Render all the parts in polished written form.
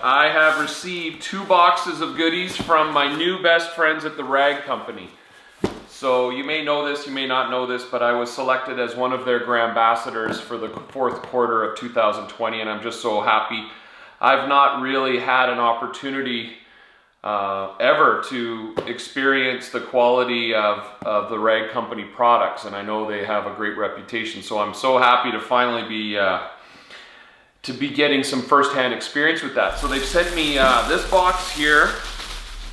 I have received 2 boxes of goodies from my new best friends at the Rag Company. So you may know this, you may not know this, but I was selected as one of their Grambassadors for the 4th quarter of 2020, and I'm just so happy. I've not really had an opportunity ever to experience the quality of the Rag Company products, and I know they have a great reputation, so I'm so happy to finally be getting some first-hand experience with that. So they've sent me this box here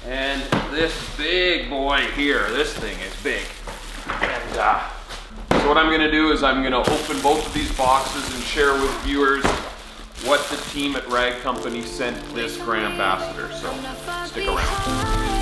and this big boy here. This thing is big. And so what I'm gonna do is I'm gonna open both of these boxes and share with viewers what the team at Rag Company sent this Grambassador. So stick around.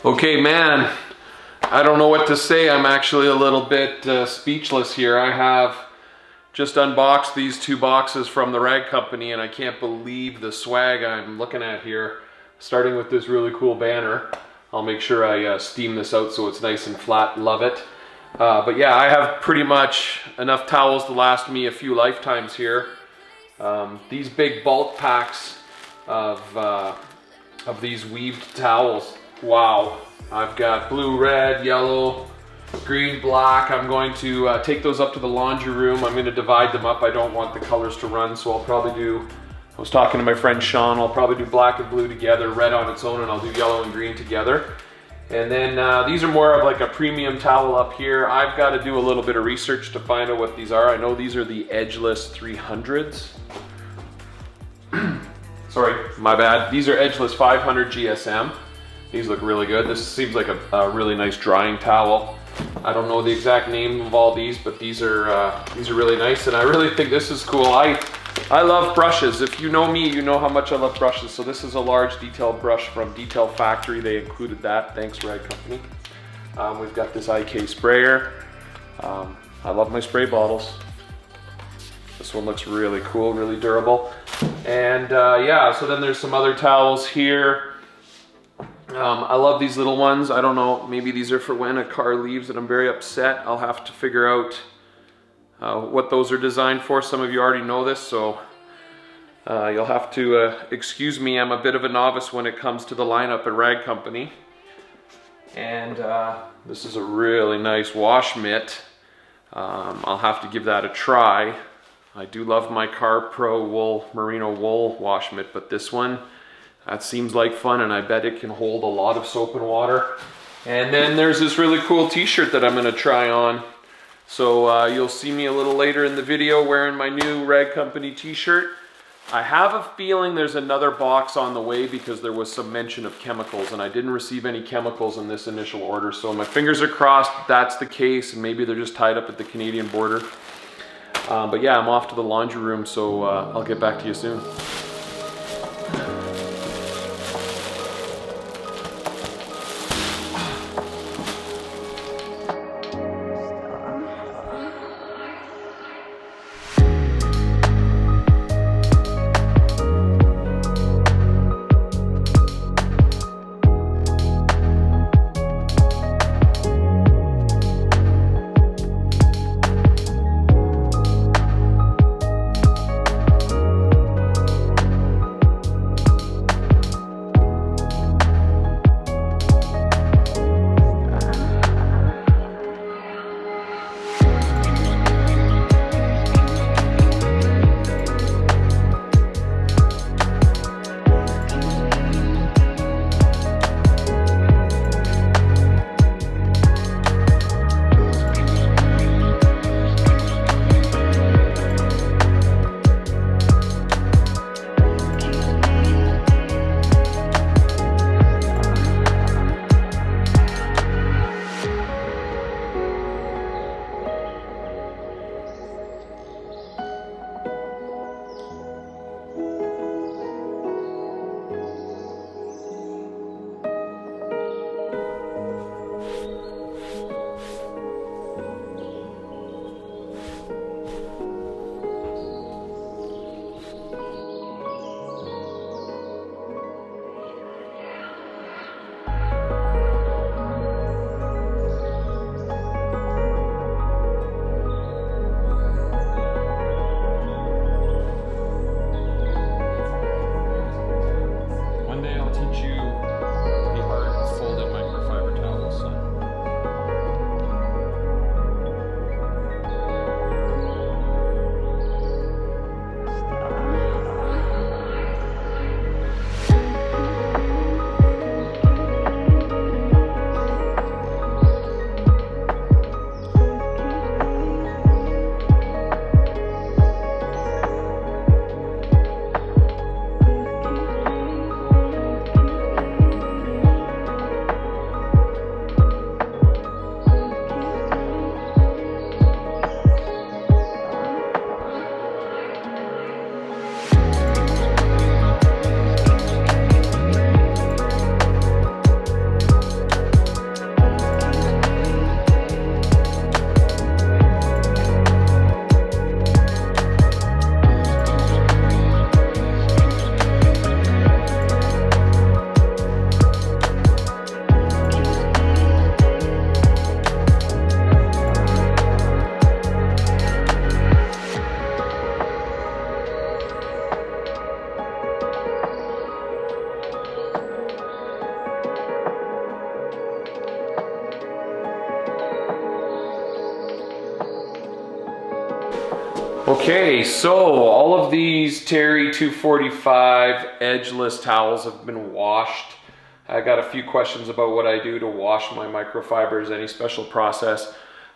Okay, man, I don't know what to say. I'm actually a little bit speechless here. I have just unboxed these 2 boxes from the Rag Company, and I can't believe the swag I'm looking at here. Starting with this really cool banner. I'll make sure I steam this out so it's nice and flat. Love it. But yeah, I have pretty much enough towels to last me a few lifetimes here. These big bulk packs of these weaved towels. Wow. I've got blue, red, yellow, green, black. I'm going to take those up to the laundry room. I'm going to divide them up. I don't want the colors to run, so I'll probably do, I was talking to my friend Sean, I'll probably do black and blue together, red on its own, and I'll do yellow and green together. And then these are more of like a premium towel up here. I've got to do a little bit of research to find out what these are. I know these are the Edgeless 300s. Sorry, my bad. These are Edgeless 500 GSM. These look really good. This seems like a really nice drying towel. I don't know the exact name of all these, but these are really nice, and I really think this is cool. I love brushes. If you know me, you know how much I love brushes. So this is a large detail brush from Detail Factory. They included that. Thanks, Rag Company. We've got this IK sprayer. I love my spray bottles. This one looks really cool, really durable. And yeah, so then there's some other towels here. I love these little ones. I don't know, maybe these are for when a car leaves and I'm very upset. I'll have to figure out what those are designed for. Some of you already know this, so you'll have to excuse me. I'm a bit of a novice when it comes to the lineup at Rag Company. And this is a really nice wash mitt. I'll have to give that a try. I do love my Car Pro wool, merino wool wash mitt, but this one, that seems like fun, and I bet it can hold a lot of soap and water. And then there's this really cool t-shirt that I'm gonna try on. So you'll see me a little later in the video wearing my new Rag Company t-shirt. I have a feeling there's another box on the way because there was some mention of chemicals, and I didn't receive any chemicals in this initial order. So my fingers are crossed that's the case, and maybe they're just tied up at the Canadian border. But yeah, I'm off to the laundry room, so I'll get back to you soon. Okay, so all of these Terry 245 edgeless towels have been washed. I got a few questions about what I do to wash my microfibers, any special process.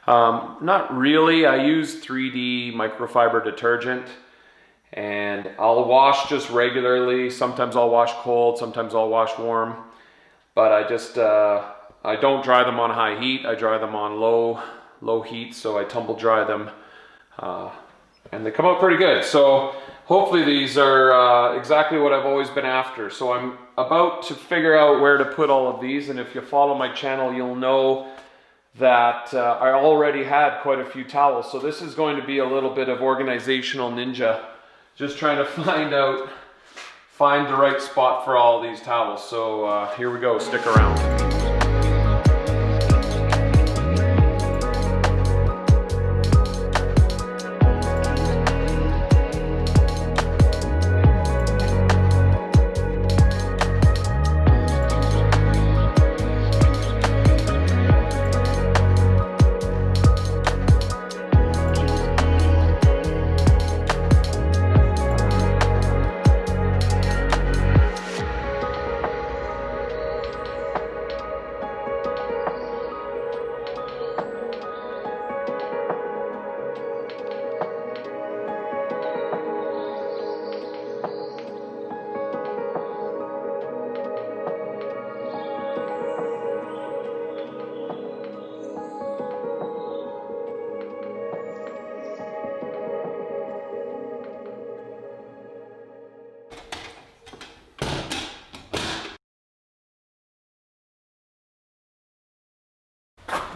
Not really. I use 3D microfiber detergent and I'll wash just regularly. Sometimes I'll wash cold, sometimes I'll wash warm, but I don't dry them on high heat. I dry them on low heat, so I tumble dry them. And they come out pretty good. So hopefully these are exactly what I've always been after. So I'm about to figure out where to put all of these, and if you follow my channel, you'll know that I already had quite a few towels. So this is going to be a little bit of organizational ninja, just trying to find the right spot for all of these towels. So here we go, stick around.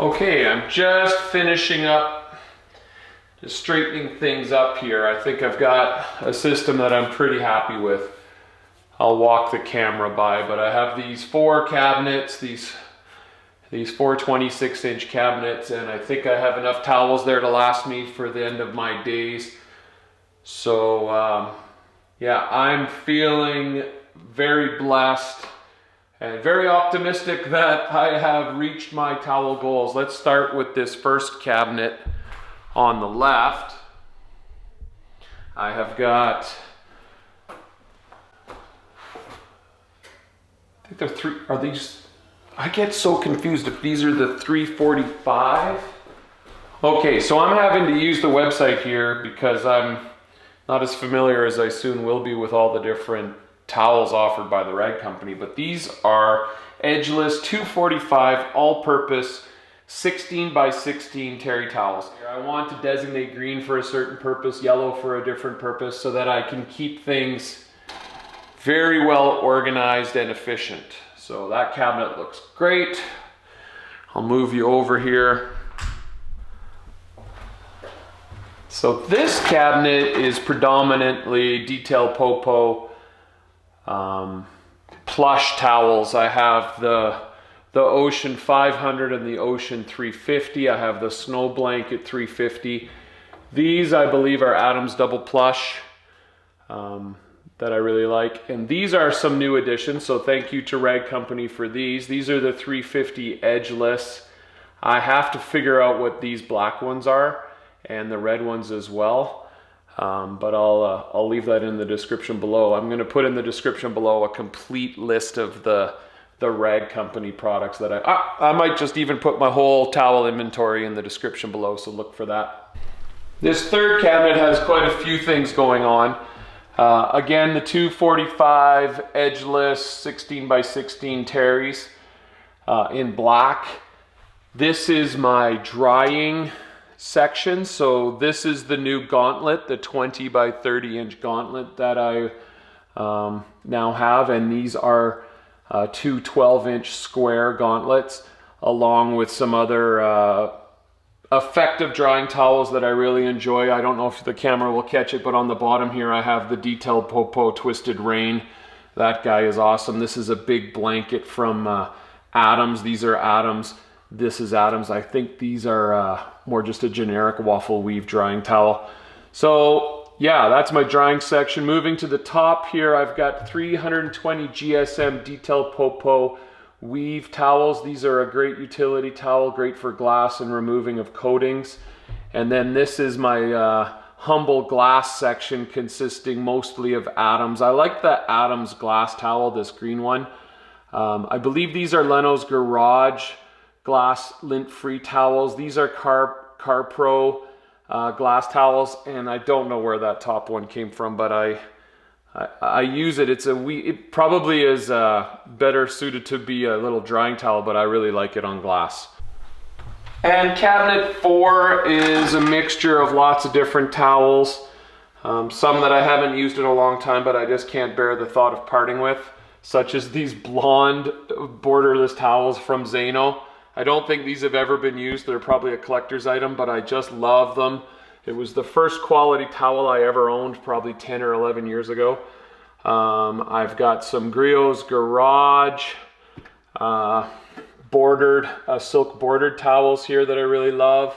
Okay, I'm just finishing up, just straightening things up here. I think I've got a system that I'm pretty happy with. I'll walk the camera by, but I have these 4 cabinets, these 4 26-inch cabinets, and I think I have enough towels there to last me for the end of my days. So yeah, I'm feeling very blessed and very optimistic that I have reached my towel goals. Let's start with this first cabinet on the left. I have got, I think they're 3, are these, I get so confused if these are the 345. Okay, so I'm having to use the website here because I'm not as familiar as I soon will be with all the different towels offered by the rag company, but these are edgeless 245 all-purpose 16 by 16 terry towels. I want to designate green for a certain purpose, yellow for a different purpose, so that I can keep things very well organized and efficient. So that cabinet looks great. I'll move you over here. So this cabinet is predominantly detail popo plush towels. I have the Ocean 500 and the Ocean 350. I have the Snow Blanket 350. These, I believe, are Adams Double Plush that I really like. And these are some new additions, so thank you to Rag Company for these. These are the 350 edgeless. I have to figure out what these black ones are and the red ones as well. But I'll leave that in the description below. I'm going to put in the description below a complete list of the Rag Company products that I might just even put my whole towel inventory in the description below, so look for that. This third cabinet has quite a few things going on. Again, the 245 edgeless 16 by 16 terries in black. This is my drying section. So this is the new gauntlet, the 20 by 30 inch gauntlet that I now have, and these are 2 12-inch square gauntlets along with some other effective drying towels that I really enjoy. I don't know if the camera will catch it, but on the bottom here I have the Detail Popo Twisted Rain. That guy is awesome. This is a big blanket from Adams. These are Adams. This is Adams. I think these are more just a generic waffle weave drying towel. So yeah, that's my drying section. Moving to the top here, I've got 320 GSM Detail Popo weave towels. These are a great utility towel, great for glass and removing of coatings. And then this is my humble glass section consisting mostly of Adams. I like the Adams glass towel, this green one. I believe these are Leno's Garage glass lint-free towels. These are Car Pro glass towels, and I don't know where that top one came from, but I use it. It probably is better suited to be a little drying towel, but I really like it on glass. And cabinet 4 is a mixture of lots of different towels. Some that I haven't used in a long time, but I just can't bear the thought of parting with, such as these blonde borderless towels from Zano. I don't think these have ever been used. They're probably a collector's item, but I just love them. It was the first quality towel I ever owned, probably 10 or 11 years ago. I've got some Griot's Garage silk bordered towels here that I really love.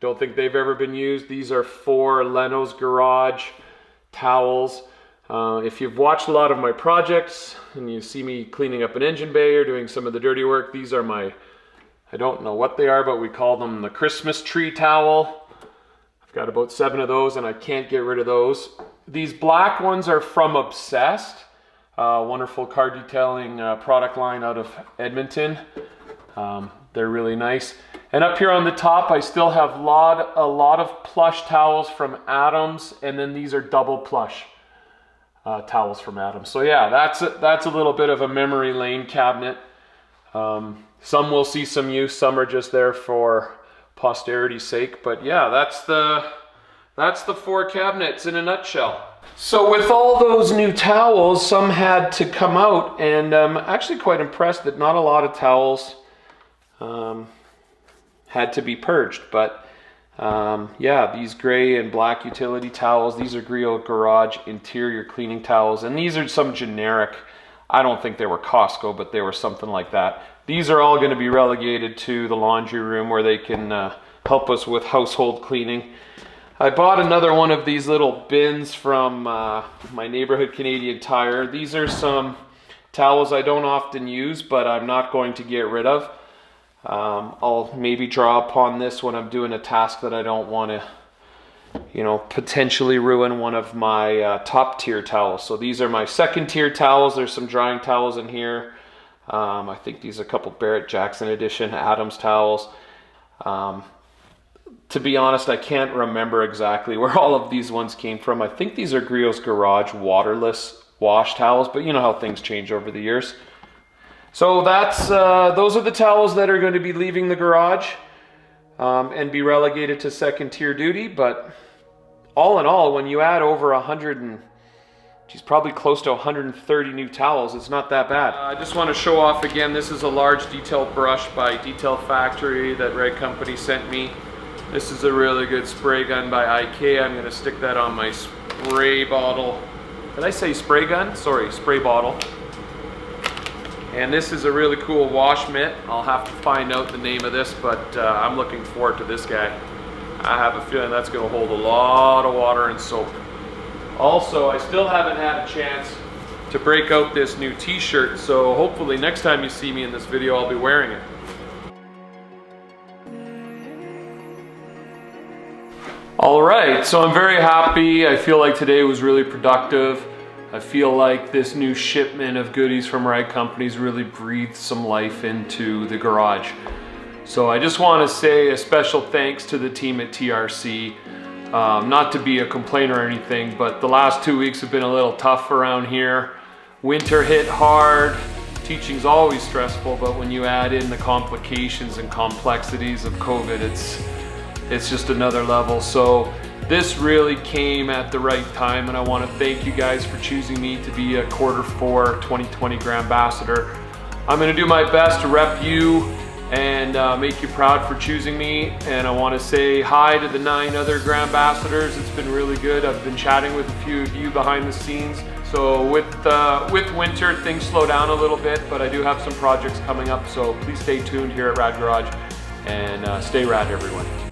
Don't think they've ever been used. These are 4 Leno's Garage towels. If you've watched a lot of my projects and you see me cleaning up an engine bay or doing some of the dirty work, these are my, I don't know what they are, but we call them the Christmas tree towel. I've got about 7 of those and I can't get rid of those. These black ones are from Obsessed, wonderful car detailing product line out of Edmonton. They're really nice. And up here on the top, I still have a lot of plush towels from Adams, and then these are double plush towels from Adams. So yeah, that's a little bit of a memory lane cabinet. Some will see some use, some are just there for posterity's sake. But yeah, that's the 4 cabinets in a nutshell. So with all those new towels, some had to come out, and I'm actually quite impressed that not a lot of towels had to be purged. But yeah, these gray and black utility towels, these are Griot Garage interior cleaning towels, and these are some generic, I don't think they were Costco, but they were something like that. These are all going to be relegated to the laundry room where they can help us with household cleaning. I bought another one of these little bins from my neighborhood Canadian Tire. These are some towels I don't often use, but I'm not going to get rid of. I'll maybe draw upon this when I'm doing a task that I don't want to, you know, potentially ruin one of my top tier towels. So these are my second tier towels. There's some drying towels in here. I think these are a couple Barrett Jackson edition Adams towels. To be honest, I can't remember exactly where all of these ones came from. I think these are Griot's Garage waterless wash towels, but you know how things change over the years. So that's those are the towels that are going to be leaving the garage and be relegated to second tier duty. But all in all, when you add over 100 and she's probably close to 130 new towels, it's not that bad. I just want to show off again, this is a large detail brush by Detail Factory that Red Company sent me. This is a really good spray gun by IK. I'm going to stick that on my spray bottle. Did I say spray gun? Sorry, spray bottle. And this is a really cool wash mitt. I'll have to find out the name of this, but I'm looking forward to this guy. I have a feeling that's going to hold a lot of water and soap. Also, I still haven't had a chance to break out this new t-shirt, so hopefully next time you see me in this video, I'll be wearing it. All right, so I'm very happy. I feel like today was really productive. I feel like this new shipment of goodies from Rag Companies really breathed some life into the garage. So I just want to say a special thanks to the team at TRC. Not to be a complainer or anything, but the last 2 weeks have been a little tough around here. Winter hit hard. Teaching's always stressful, but when you add in the complications and complexities of COVID, it's just another level. So this really came at the right time, and I want to thank you guys for choosing me to be a Q4 2020 Grambassador. I'm going to do my best to rep you and make you proud for choosing me. And I want to say hi to the 9 other Grambassadors. It's been really good. I've been chatting with a few of you behind the scenes. So with winter, things slow down a little bit, but I do have some projects coming up. So please stay tuned here at Rad Garage, and stay rad, everyone.